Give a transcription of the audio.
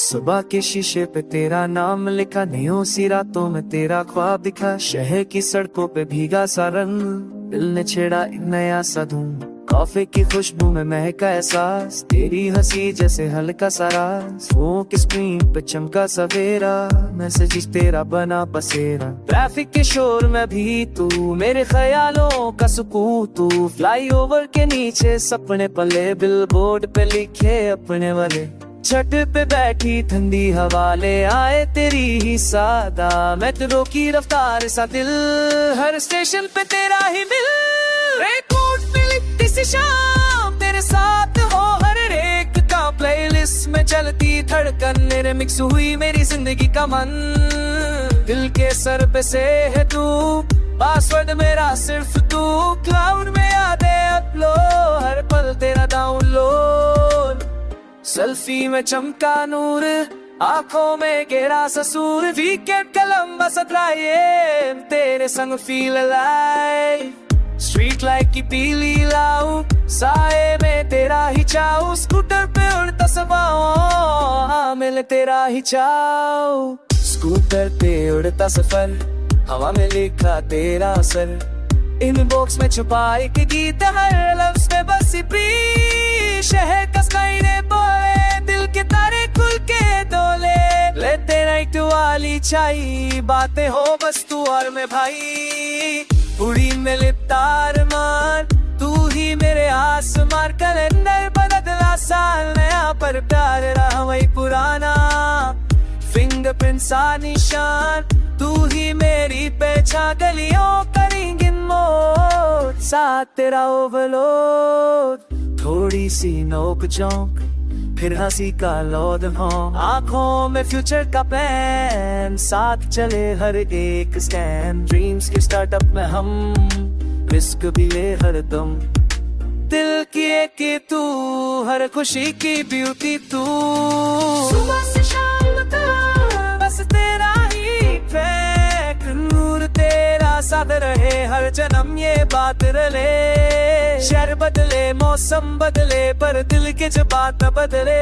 सुबह के शीशे पे तेरा नाम लिखा, नियों सी रातों में तेरा ख्वाब दिखा। शहर की सड़कों पे भीगा सा रंग, दिल ने छेड़ा एक नया सा धुन। कॉफी की खुशबू में महका एहसास, तेरी हंसी जैसे हल्का सा राज। फोन की स्क्रीन पे चमका सवेरा, मैसेज तेरा बना बसेरा। ट्रैफिक के शोर में भी तू, मेरे ख्यालों का सुकून तू। फ्लाईओवर के नीचे सपने पले, बिलबोर्ड पे लिखे अपने वाले। छत पे बैठी ठंडी हवा ले आए तेरी ही सादा मेट्रो की रफ्तार सा दिल। हर स्टेशन पे तेरा ही मिल, रेकॉर्ड पे लिखती सी शाम तेरे साथ हो। हर एक का प्लेलिस्ट में चलती धड़कन, मेरे मिक्स हुई मेरी जिंदगी का मन। दिल के सर पे से है तू, पासवर्ड मेरा सिर्फ तू। क्लाउड में यादें अपलोड, हर पल तेरा डाउनलोड। सेल्फी में चमका नूर, आंखों में गहरा ससूर। वीकेंड का लंबा सा ड्राइव, तेरे संग फील अलाइव। स्ट्रीट लाइट की पीली लाऊ, साए में तेरा ही चाऊ। स्कूटर पे उड़ता सवाओ, मिले तेरा ही चाऊ। स्कूटर पे उड़ता सफर, हवा में लिखा तेरा असर। इनबॉक्स में छुपा एक गीत, हर लफ्ज़ पे बसी प्री। शहर का स्काई ने बोले, दिल के तारे खुल के डोले। लेते नाइट वाली चाय, बातें हो बस तू और मैं भाई। उड़ी में लिपतार मान, तू ही मेरे आसमान। कैलेंडर बदला साल नया, पर प्यार रहा वही पुराना। फिंगरप्रिंट सा निशान, तू ही मेरी पहचान। गलियों करेंगे मोड़, साथ तेरा ओवरलोड। थोड़ी सी नोक झोंक, फिर हंसी का लौद हो। आंखों में फ्यूचर का प्लान, साथ चले हर एक स्टैंड। ड्रीम्स के स्टार्टअप में हम, रिस्क भी ले हर दम। दिल की एक तू, हर खुशी की ब्यूटी तू। सुबह से शाम तक बस तेरा ही ट्रैक, नूर तेरा साथ रहे हर जन्म ये बात रले। शहर बदले, मौसम बदले, पर दिल के जज्बात न बदले।